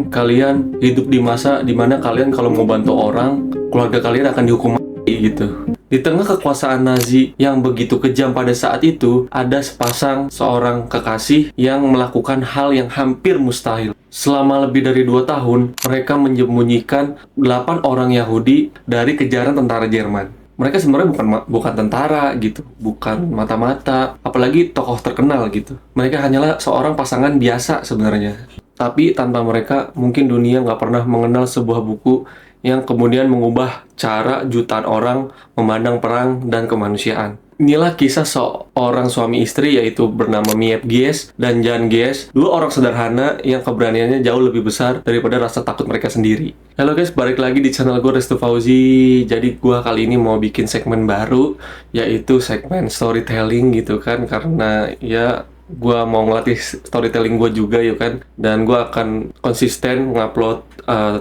kalian hidup di masa dimana kalian kalau mau bantu orang, keluarga kalian akan dihukum mati gitu. Di tengah kekuasaan Nazi yang begitu kejam pada saat itu, ada sepasang seorang kekasih yang melakukan hal yang hampir mustahil. Selama lebih dari 2 tahun, mereka menyembunyikan 8 orang Yahudi dari kejaran tentara Jerman. Mereka sebenarnya bukan tentara gitu, bukan mata-mata, apalagi tokoh terkenal gitu. Mereka hanyalah seorang pasangan biasa sebenarnya. Tapi tanpa mereka, mungkin dunia nggak pernah mengenal sebuah buku yang kemudian mengubah cara jutaan orang memandang perang dan kemanusiaan. Inilah kisah seorang suami istri yaitu bernama Miep Gies dan Jan Gies, dua orang sederhana yang keberaniannya jauh lebih besar daripada rasa takut mereka sendiri. Halo guys, balik lagi di channel gue Restu Fauzi. Jadi gue kali ini mau bikin segmen baru, yaitu segmen storytelling gitu kan, karena ya gue mau ngelatih storytelling gue juga yuk kan, dan gue akan konsisten ngupload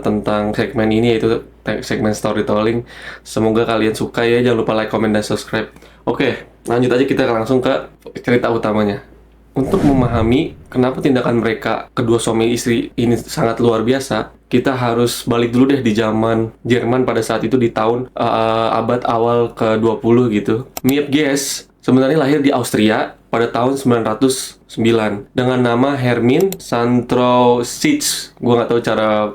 tentang segmen ini, yaitu segmen storytelling. Semoga kalian suka ya, jangan lupa like, comment, dan subscribe. Oke, lanjut aja, kita langsung ke cerita utamanya. Untuk memahami kenapa tindakan mereka kedua suami istri ini sangat luar biasa, kita harus balik dulu deh di zaman Jerman pada saat itu, di tahun abad awal ke-20 gitu. Miep Gies sebenarnya lahir di Austria pada tahun 909 dengan nama Hermin Santrosic. Gue nggak tahu cara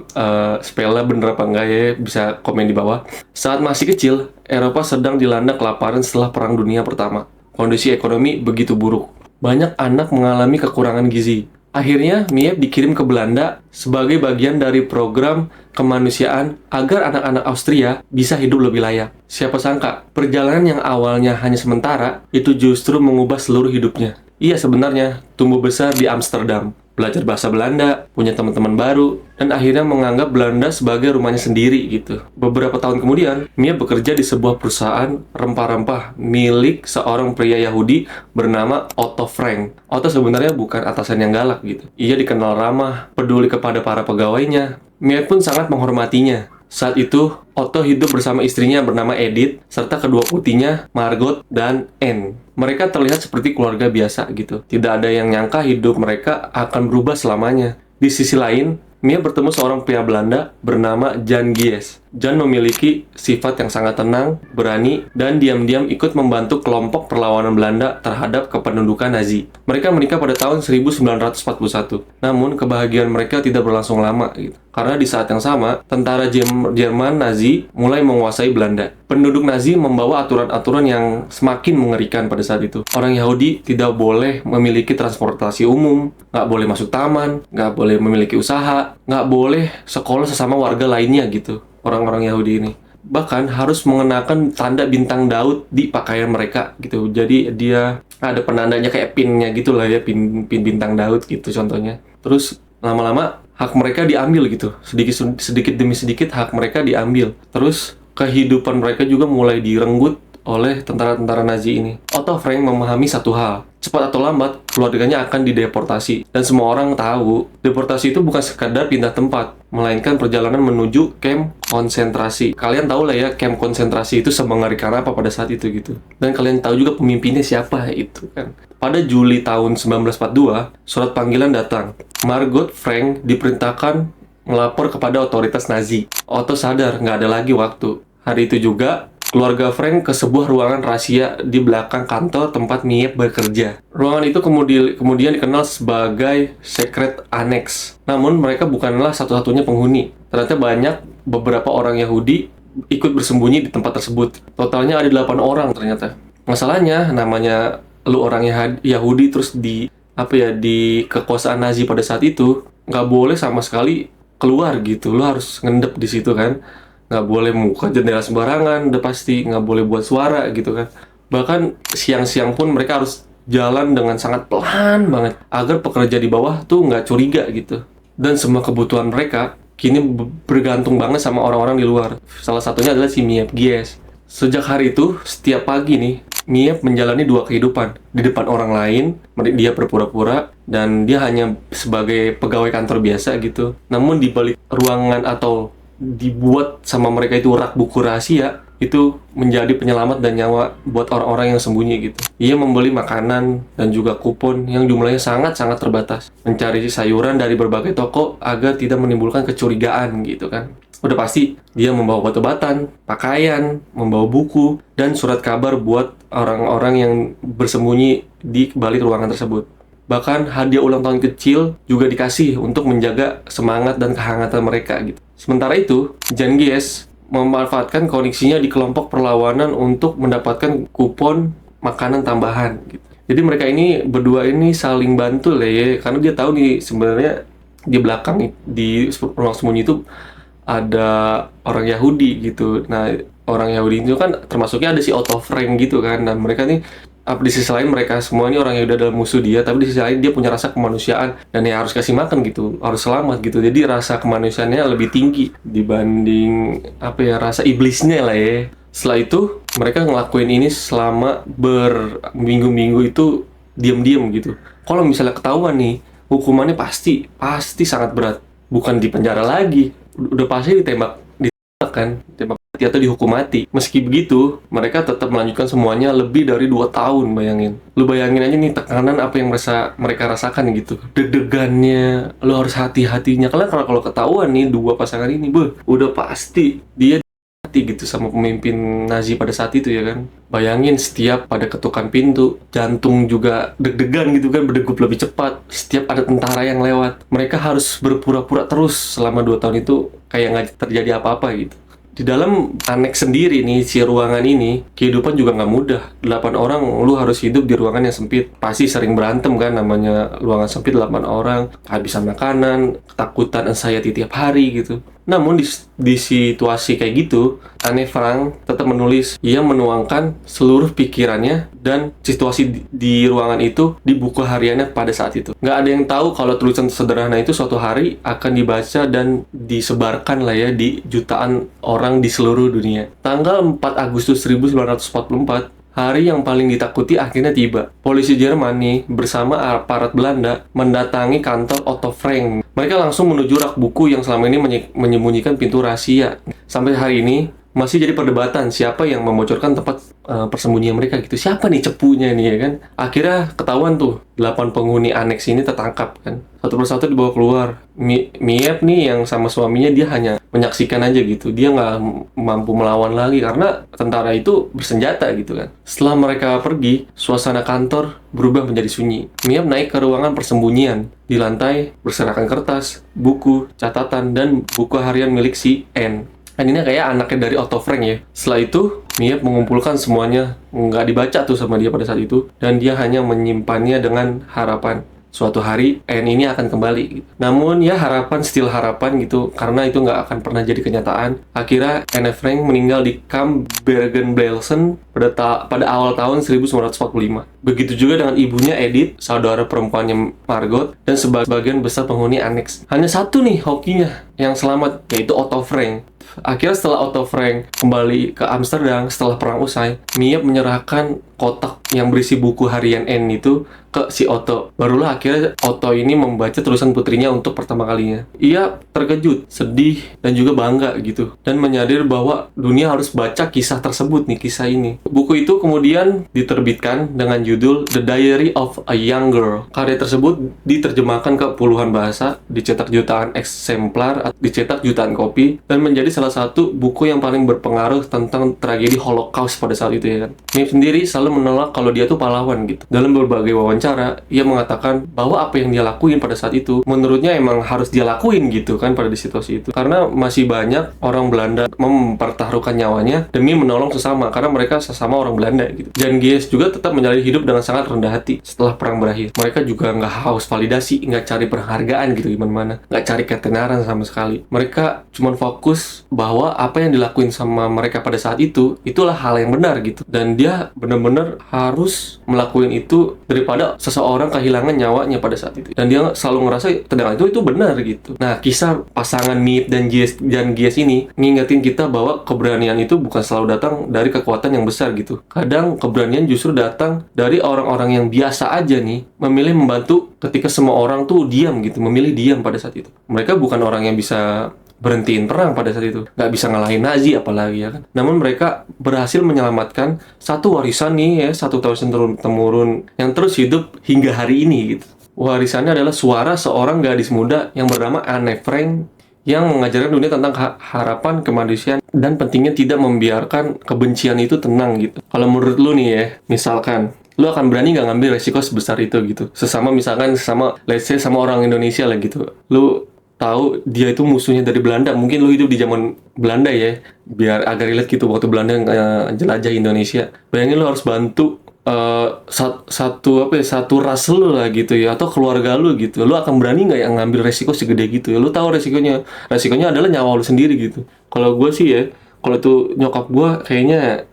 spellnya bener apa enggak ya, bisa komen di bawah. Saat masih kecil, Eropa sedang dilanda kelaparan setelah Perang Dunia Pertama. Kondisi ekonomi begitu buruk. Banyak anak mengalami kekurangan gizi. Akhirnya, Miep dikirim ke Belanda sebagai bagian dari program kemanusiaan agar anak-anak Austria bisa hidup lebih layak. Siapa sangka, perjalanan yang awalnya hanya sementara, itu justru mengubah seluruh hidupnya. Ia sebenarnya tumbuh besar di Amsterdam, belajar bahasa Belanda, punya teman-teman baru, dan akhirnya menganggap Belanda sebagai rumahnya sendiri gitu. Beberapa tahun kemudian, Mia bekerja di sebuah perusahaan rempah-rempah milik seorang pria Yahudi bernama Otto Frank. Otto sebenarnya bukan atasan yang galak gitu. Ia dikenal ramah, peduli kepada para pegawainya. Mia pun sangat menghormatinya. Saat itu, Otto hidup bersama istrinya bernama Edith, serta kedua putrinya, Margot dan Anne. Mereka terlihat seperti keluarga biasa gitu. Tidak ada yang nyangka hidup mereka akan berubah selamanya. Di sisi lain, Mia bertemu seorang pria Belanda bernama Jan Gies. Jan memiliki sifat yang sangat tenang, berani, dan diam-diam ikut membantu kelompok perlawanan Belanda terhadap kependudukan Nazi. Mereka menikah pada tahun 1941. Namun, kebahagiaan mereka tidak berlangsung lama gitu. Karena di saat yang sama, tentara Jerman Nazi mulai menguasai Belanda. Penduduk Nazi membawa aturan-aturan yang semakin mengerikan pada saat itu. Orang Yahudi tidak boleh memiliki transportasi umum, nggak boleh masuk taman, nggak boleh memiliki usaha, nggak boleh sekolah sesama warga lainnya gitu. Orang-orang Yahudi ini bahkan harus mengenakan tanda bintang Daud di pakaian mereka gitu. Jadi dia ada penandanya kayak pinnya gitu lah ya, pin bintang Daud gitu contohnya. Terus lama-lama hak mereka diambil gitu, sedikit demi sedikit hak mereka diambil. Terus kehidupan mereka juga mulai direnggut oleh tentara-tentara Nazi ini. Otto Frank memahami satu hal, cepat atau lambat keluarganya akan dideportasi. Dan semua orang tahu, deportasi itu bukan sekadar pindah tempat, melainkan perjalanan menuju kamp konsentrasi. Kalian tahu lah ya, kamp konsentrasi itu semengerikan apa pada saat itu gitu. Dan kalian tahu juga pemimpinnya siapa itu kan. Pada Juli tahun 1942, surat panggilan datang. Margot Frank diperintahkan melapor kepada otoritas Nazi. Otto sadar nggak ada lagi waktu. Hari itu juga, keluarga Frank ke sebuah ruangan rahasia di belakang kantor tempat Miep bekerja. Ruangan itu kemudian dikenal sebagai Secret Annex. Namun mereka bukanlah satu-satunya penghuni. Ternyata beberapa orang Yahudi ikut bersembunyi di tempat tersebut. Totalnya ada 8 orang ternyata. Masalahnya, namanya lu orang Yahudi terus di kekuasaan Nazi pada saat itu, nggak boleh sama sekali keluar gitu. Lu harus ngendep di situ kan. Nggak boleh buka jendela sembarangan, udah pasti nggak boleh buat suara gitu kan. Bahkan siang-siang pun mereka harus jalan dengan sangat pelan banget agar pekerja di bawah tuh nggak curiga gitu. Dan semua kebutuhan mereka kini bergantung banget sama orang-orang di luar. Salah satunya adalah si Miep Gies. Sejak hari itu, setiap pagi nih, Miep menjalani 2 kehidupan. Di depan orang lain, dia berpura-pura, dan dia hanya sebagai pegawai kantor biasa gitu. Namun di balik ruangan atau dibuat sama mereka itu rak buku rahasia, itu menjadi penyelamat dan nyawa buat orang-orang yang sembunyi gitu. Ia membeli makanan dan juga kupon yang jumlahnya sangat-sangat terbatas, mencari sayuran dari berbagai toko agar tidak menimbulkan kecurigaan gitu kan. Udah pasti dia membawa obat-obatan, pakaian, membawa buku, dan surat kabar buat orang-orang yang bersembunyi di balik ruangan tersebut. Bahkan hadiah ulang tahun kecil juga dikasih untuk menjaga semangat dan kehangatan mereka gitu. Sementara itu, Jan Gies memanfaatkan koneksinya di kelompok perlawanan untuk mendapatkan kupon makanan tambahan gitu. Jadi mereka ini berdua ini saling bantu lah ya, karena dia tahu nih sebenarnya di belakang di ruang sembunyi itu ada orang Yahudi gitu. Nah, orang Yahudi itu kan termasuknya ada si Otto Frank gitu kan. Dan mereka nih di sisi lain mereka semua ini orang yang udah dalam musuh dia, tapi di sisi lain dia punya rasa kemanusiaan dan ya harus kasih makan gitu, harus selamat gitu. Jadi rasa kemanusiaannya lebih tinggi dibanding rasa iblisnya lah ya. Setelah itu mereka ngelakuin ini selama berminggu-minggu itu diam-diam gitu. Kalau misalnya ketahuan nih, hukumannya pasti sangat berat. Bukan di penjara lagi, udah pasti ditembak kan, tembak mati atau dihukum mati. Meski begitu, mereka tetap melanjutkan semuanya lebih dari 2 tahun, bayangin. Lu bayangin aja nih tekanan apa yang mereka rasakan gitu. Deg-degannya, lu harus hati-hatinya. Karena kalau ketahuan nih dua pasangan ini, udah pasti dia mati gitu sama pemimpin Nazi pada saat itu ya kan. Bayangin setiap pada ketukan pintu, jantung juga deg-degan gitu kan, berdegup lebih cepat. Setiap ada tentara yang lewat, mereka harus berpura-pura terus selama 2 tahun itu kayak nggak terjadi apa-apa gitu. Di dalam aneks sendiri nih, si ruangan ini, kehidupan juga nggak mudah. 8 orang, lu harus hidup di ruangan yang sempit. Pasti sering berantem kan, namanya ruangan sempit 8 orang, kehabisan makanan, ketakutan, anxiety tiap hari gitu. Namun di situasi kayak gitu, Anne Frank tetap menulis. Ia menuangkan seluruh pikirannya dan situasi di ruangan itu di buku hariannya pada saat itu. Nggak ada yang tahu kalau tulisan sederhana itu suatu hari akan dibaca dan disebarkan lah ya di jutaan orang di seluruh dunia. Tanggal 4 Agustus 1944, hari yang paling ditakuti akhirnya tiba. Polisi Jerman nih bersama aparat Belanda mendatangi kantor Otto Frank. Mereka langsung menuju rak buku yang selama ini menyembunyikan pintu rahasia. Sampai hari ini masih jadi perdebatan siapa yang membocorkan tempat persembunyian mereka gitu. Siapa nih cepunya nih ya kan? Akhirnya ketahuan tuh 8 penghuni aneks ini tertangkap kan. Satu persatu dibawa keluar. Miep nih yang sama suaminya dia hanya menyaksikan aja gitu. Dia nggak mampu melawan lagi karena tentara itu bersenjata gitu kan. Setelah mereka pergi, suasana kantor berubah menjadi sunyi. Miep naik ke ruangan persembunyian. Di lantai berserakan kertas, buku, catatan, dan buku harian milik si Anne. Kan ini kayak anaknya dari Otto Frank ya. Setelah itu, Miep mengumpulkan semuanya, nggak dibaca tuh sama dia pada saat itu, dan dia hanya menyimpannya dengan harapan suatu hari Anne ini akan kembali. Namun ya harapan still harapan gitu, karena itu nggak akan pernah jadi kenyataan. Akhirnya Anne Frank meninggal di kamp Bergen-Belsen pada awal tahun 1945. Begitu juga dengan ibunya Edith, saudara perempuannya Margot, dan sebagian besar penghuni aneks. Hanya satu nih hokinya yang selamat, yaitu Otto Frank. Akhirnya setelah Otto Frank kembali ke Amsterdam setelah perang usai, Miep menyerahkan kotak yang berisi buku harian Anne itu ke si Otto. Barulah akhirnya Otto ini membaca tulisan putrinya untuk pertama kalinya. Ia terkejut, sedih, dan juga bangga gitu. Dan menyadari bahwa dunia harus baca kisah tersebut nih, kisah ini. Buku itu kemudian diterbitkan dengan judul The Diary of a Young Girl. Karya tersebut diterjemahkan ke puluhan bahasa, dicetak jutaan eksemplar, dicetak jutaan kopi, dan menjadi salah satu buku yang paling berpengaruh tentang tragedi Holocaust pada saat itu ya kan. Miep sendiri selalu menolak kalau dia tuh pahlawan gitu. Dalam berbagai wawancara, ia mengatakan bahwa apa yang dia lakuin pada saat itu menurutnya emang harus dia lakuin gitu kan pada situasi itu. Karena masih banyak orang Belanda mempertaruhkan nyawanya demi menolong sesama karena mereka sesama orang Belanda gitu. Jan Gies juga tetap menjalani hidup dengan sangat rendah hati setelah perang berakhir. Mereka juga nggak haus validasi, nggak cari penghargaan gitu gimana-mana, nggak cari ketenaran sama sekali. Mereka cuma fokus bahwa apa yang dilakuin sama mereka pada saat itu itulah hal yang benar gitu, dan dia benar-benar harus melakukan itu daripada seseorang kehilangan nyawanya pada saat itu, dan dia selalu ngerasa tindakan itu benar gitu. Nah, kisah pasangan Miep dan Jan Gies ini ngingetin kita bahwa keberanian itu bukan selalu datang dari kekuatan yang besar gitu. Kadang keberanian justru datang dari orang-orang yang biasa aja nih, memilih membantu ketika semua orang tuh diam gitu, memilih diam pada saat itu. Mereka bukan orang yang bisa berhentiin perang pada saat itu, nggak bisa ngalahin Nazi apalagi ya kan. Namun mereka berhasil menyelamatkan satu warisan nih ya, satu tahun temurun yang terus hidup hingga hari ini gitu. Warisannya adalah suara seorang gadis muda yang bernama Anne Frank yang mengajarkan dunia tentang harapan, kemanusiaan, dan pentingnya tidak membiarkan kebencian itu tenang gitu. Kalau menurut lu nih ya, misalkan lu akan berani nggak ngambil resiko sebesar itu gitu? Sesama, let's say sama orang Indonesia lah gitu. Lu tahu dia itu musuhnya dari Belanda, mungkin lu hidup di zaman Belanda ya, biar agak relate gitu waktu Belanda jelajah Indonesia. Bayangin lu harus bantu satu ras lu lah gitu ya, atau keluarga lu gitu. Lu akan berani nggak yang ngambil resiko segede gitu ya? Lu tahu resikonya adalah nyawa lu sendiri gitu. Kalau gue sih ya, kalau itu nyokap gue,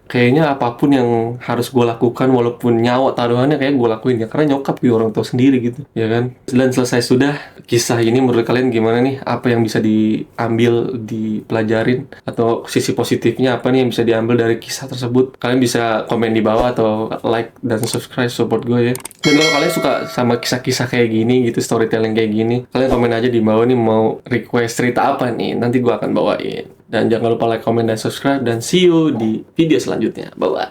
kayaknya apapun yang harus gue lakukan walaupun nyawa taruhannya kayak gue lakuin ya, karena nyokap gue orang tua sendiri gitu ya kan. Dan selesai sudah kisah ini. Menurut kalian gimana nih? Apa yang bisa diambil, dipelajarin, atau sisi positifnya apa nih yang bisa diambil dari kisah tersebut? Kalian bisa komen di bawah atau like dan subscribe, support gue ya. Dan kalau kalian suka sama kisah-kisah kayak gini gitu, storytelling kayak gini, kalian komen aja di bawah nih mau request cerita apa nih, nanti gue akan bawain. Dan jangan lupa like, comment, dan subscribe. Dan see you di video selanjutnya. Bye-bye.